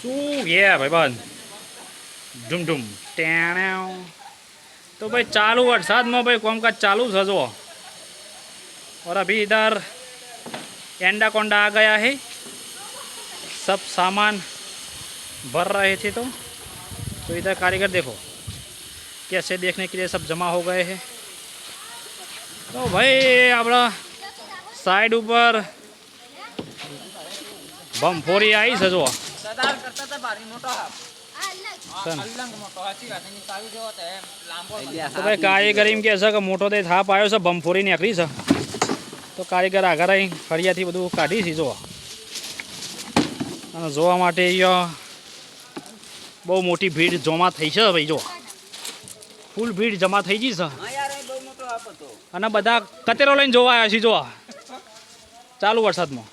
શું કે ભાઈબંધ ઢૂમ ઢૂમ ટેણે तो भाई चालू वरसाद में भाई कामकाज चालू है जो। और अभी इधर एंडा कोंडा आ गया है, सब सामान भर रहे थे। तो इधर कारीगर देखो कैसे देखने के लिए सब जमा हो गए हैं। तो भाई अपना साइड ऊपर बमफोरी आई है जो। तो भाई कारीगर एम कहे कि मोटो दे थाप आयो છે बमफोरी નીકળી છે। તો કારીગર આગળ આવી ફળિયાથી બધું કાઢી છે જોવા, અને જોવા માટે અહીંયા બહુ મોટી ભીડ જમા થઈ છે ભાઈ જો, ફૂલ ભીડ જમા થઈ ગઈ છે અને બધા કચેરો લઈને જોવા આવ્યા છે જોવા ચાલુ વરસાદમાં।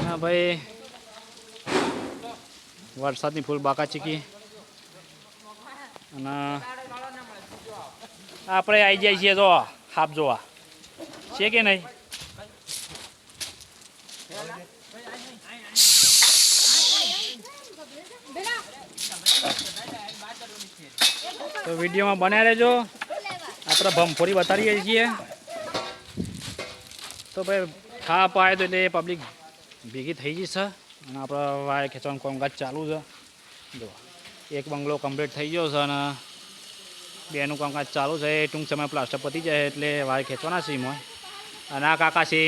હા ભાઈ વરસાદની ફૂલ બાકાચીકી અને આપણે આવી જાય છીએ જો હાફ જોવા છે કે નહીં। તો વિડીયોમાં બન્યા રહેજો, આપણે બમફોરી બતાવીએ છીએ। તો ભાઈ થાપ આવે તો એટલે પબ્લિક ભેગી થઈ જશે અને આપણે વાયર ખેંચવાનું કામકાજ ચાલુ છે જો। એક બંગલો કમ્પ્લીટ થઈ ગયો છે અને બેનું કામકાજ ચાલુ છે। ટૂંક સમય પ્લાસ્ટર પતી જાય એટલે વાયર ખેંચવાના છે એમાં। અને આ કાકા છે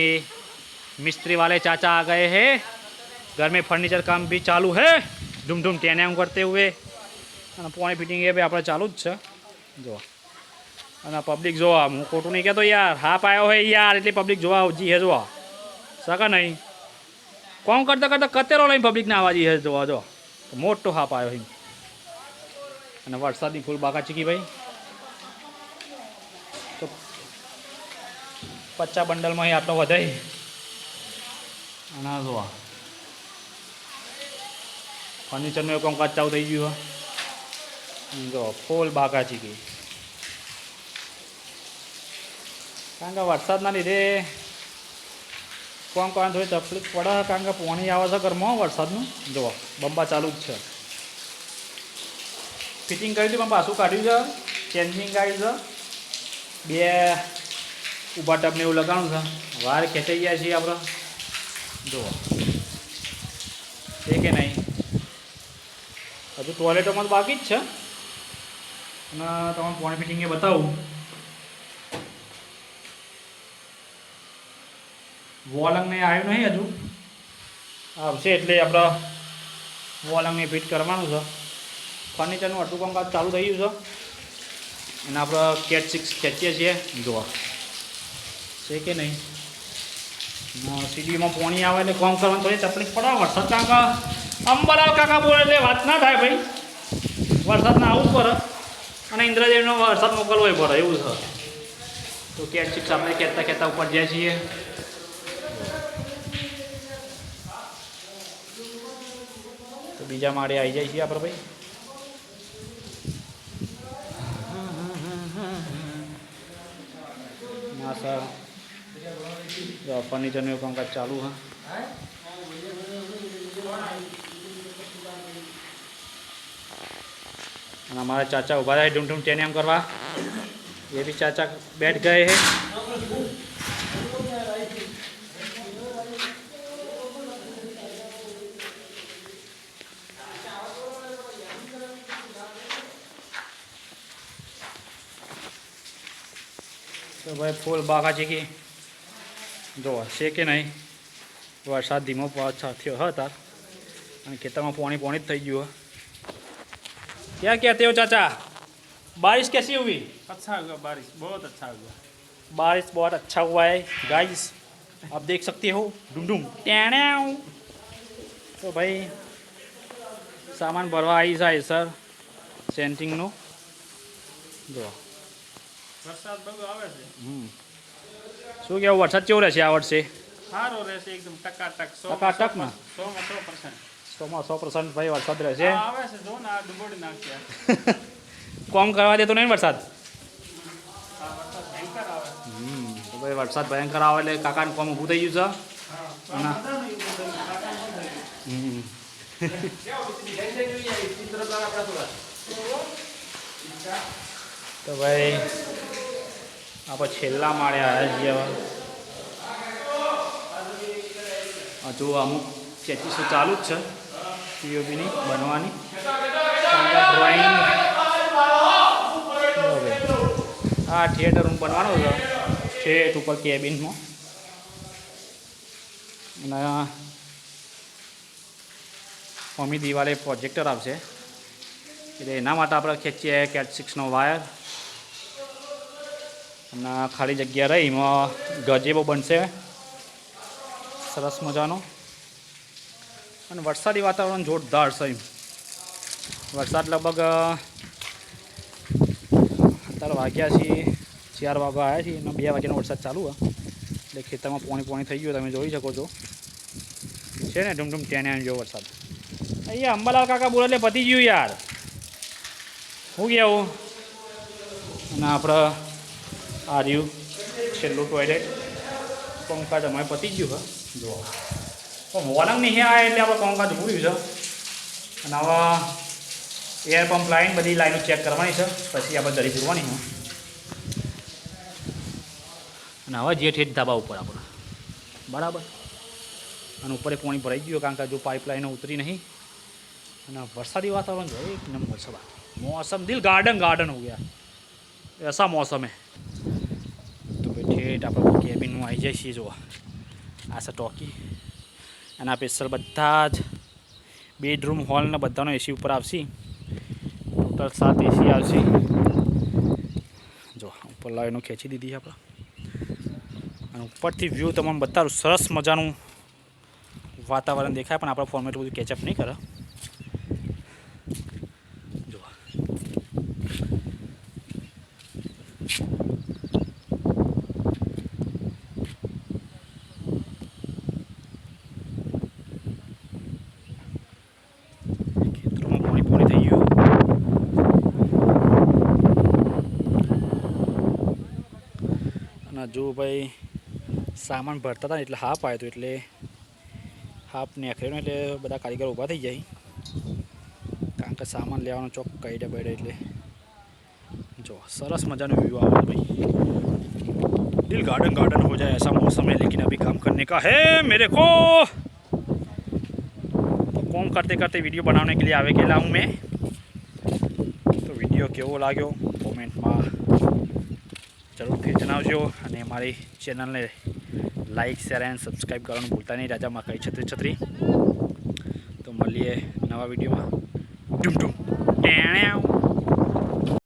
मिस्त्री वाले चाचा आ गए हैं, घर में फर्नीचर काम भी चालू है धूम धूम टेने करते हुए। અને પાણી ફિટિંગ એ બી આપણે ચાલુ જ છે જો। અને પબ્લિક જોવા, હું ખોટું નહીં કહેતો યાર, હાપ આવ્યો હોય યાર એટલે પબ્લિક જોવા આવજી હે જોવા સકા નહીં। કોમ કરતાં કરતાં કતેરો લઈને પબ્લિકને આવવા જઈએ જોવા જો, મોટો હાપ આવ્યો અહીં। અને વરસાદની ફૂલ બાકાચીકી ભાઈ। તો 50 બંડલમાં અહીં આટલો વધાય અને જોવા ફર્નિચરનું કામકાજ ચાલુ થઈ ગયું જો, ફૂલ બાકાચીકી। કારણ કે વરસાદના લીધે કોમ કરવાની થોડી તકલીફ પડે, કારણ કે પાણી આવે છે ઘરમાં વરસાદનું જો, બંબા ચાલુ જ છે। ફિટિંગ કરી હતી પણ પાછું કાઢ્યું છે, ચેન્જિંગ કાઢ્યું છે, બે ઊભા ટબને એવું લગાડવું છે। વાર ખેંચાઈ ગયા છીએ આપણે જુઓ છે કે નહીં। હજુ ટોયલેટોમાં તો બાકી જ છે અને તમને પાણી ફિટિંગ એ બતાવું। વોલંગને આવ્યું નહીં હજુ, આવશે એટલે આપણે વોલંગને ફિટ કરવાનું છે। ફર્નિચરનું અડધું કામકાજ ચાલુ થઈ ગયું છે અને આપણે કેટ 6 ખેંચીએ છીએ જોવા છે કે નહીં। સીડીમાં પાણી આવે એટલે કામ કરવાની થોડી તકલીફ પડે વરસાદ, કારણ કે અંબરાવ કાકા બોલે એટલે વાત ના થાય ભાઈ, વરસાદના આવવું પડે અને ઇન્દ્રદેવનો વરસાદ મોકલવો પડે એવું છે। તો કેટ 6 આપણે કહેતા કહેતા ઉપર જાય છીએ। તો બીજા માળે આવી જાય છીએ આપણે ભાઈ। ના સર ફર્નિચરનું કામકાજ ચાલુ है। અને हमारे चाचा उभा रहे ढूंढ ढूंढ टेनियम करवा, ये भी चाचा बैठ गए हैं। तो भाई फूल बाकाचीकी જો છે કે નહીં। વરસાદ ધીમો થયો હતા અને ખેતરમાં પાણી પાણી જ થઈ ગયું। क्या कहते हो चाचा, बारिश कैसी हुई? अच्छा हुआ, बारिश बहुत अच्छा हुआ। बारिश बहुत अच्छा हुआ है गाइस, आप देख सकते हो डूम टेणे। तो भाई सामान भरवा आई है सर सेंटिंगનો જો। વરસાદ બહુ આવે છે। શું કેવું વરસાદ કેવો રહેશે આ વર્ષે? સારો રહેશે એકદમ ટકાટક, ટકાટક ને 100% 100% ભાઈ વરસાદ રહેશે। આવે છે જો ને, આ ડુબોડી નાખ્યા કોમ કરવા દેતો નહીં વરસાદ। વરસાદ ભયંકર આવે। તો ભાઈ વરસાદ ભયંકર આવે એટલે કાકાનું કામ ઊભું થઈ ગયું છે અને તો ભાઈ આપણે છેલ્લા માળે આવ્યા છીએ હવે હજુ અમુક ચેચીસો ચાલુ જ છે પીઓપીની બનવાની ડ્રોઈંગ હા થિયેટર રૂમ બનવાનો છે ઠેઠ ઉપર કેબિનમાં અને મમ્મી દિવાલે પ્રોજેક્ટર આવશે એટલે એના માટે આપણે ખેંચીએ કેટ 6નો વાયર અને ખાલી જગ્યા રહી એમાં ગજેબો બનશે સરસ મજાનો અને વરસાદી વાતાવરણ જોરદાર છે એમ વરસાદ લગભગ અત્યારે વાગ્યા છીએ 4 વાગ્યા આવ્યા છીએ અને 2 વાગ્યાનો વરસાદ ચાલુ હોય એટલે ખેતરમાં પાણી થઈ ગયું તમે જોઈ શકો છો છે ને ધૂમધૂમ ટેને આવી ગયો વરસાદ અહીંયા અંબાલાલ કાકા બોલે એટલે પતી ગયું યાર હું ગયા અને આપણે આ રહ્યું છેલ્લું ટોયલેટ પંખા તમારે પતી ગયું હા જો પણ વોલંગ નહીં આવે એટલે આપણે પંખા જોડ્યું છે અને હવે એર પંપ લાઈન બધી લાઈનો ચેક કરવાની છે પછી આપણે દરી પૂરવાની છે અને હવે જે ઠેઠ ધાબા ઉપર આપણે બરાબર અને ઉપર પાણી ભરાઈ ગયું કારણ કે જો પાઇપલાઈનો ઉતરી નહીં અને વરસાદી वातावरण जो एक नंबर सब मौसम दिल गार्डन गार्डन हो गया ऐसा मौसम है तो भाई ठेठ આપણે કેબિનમાં આવી જાય છીએ જોવા આ છે ટોકી અને આ સ્પેશિયલ બધા જ બેડરૂમ હોલ ને બધાનો એસી ઉપર આવશે ટોટલ 7 એસી આવશે જો ઉપર લાઈનો ખેંચી દીધી આપણે અને ઉપરથી વ્યૂ તમને બતાવું સરસ મજાનું વાતાવરણ દેખાય પણ આપણા ફોનમાં એટલું બધું કેચઅપ નહીં કરે જો ભાઈ સામાન ભરતા હતા એટલે હાફ આવ્યો હતો એટલે હાફ નીકળ્યો એટલે બધા કારીગરો ઊભા થઈ જાય કારણ કે સામાન લેવાનો ચોક કઈડે બઈડે એટલે જો સરસ મજાનો વ્યૂ આવે भाई दिल गार्डन गार्डन हो जाए ऐसा मौसम है लेकिन अभी काम करने का है मेरे को तो काम करते करते वीडियो बनाने के लिए आवे गेला हूँ मैं तो वीडियो केवो लाग्यो कॉमेंटમાં જરૂરથી જણાવજો અને મારી ચેનલને લાઇક શેર એન્ડ સબસ્ક્રાઈબ કરવાનું ભૂલતા નહીં રાજા મકાઈ છત્રી તો મળીએ નવા વિડીયોમાં ડૂમ ડૂમ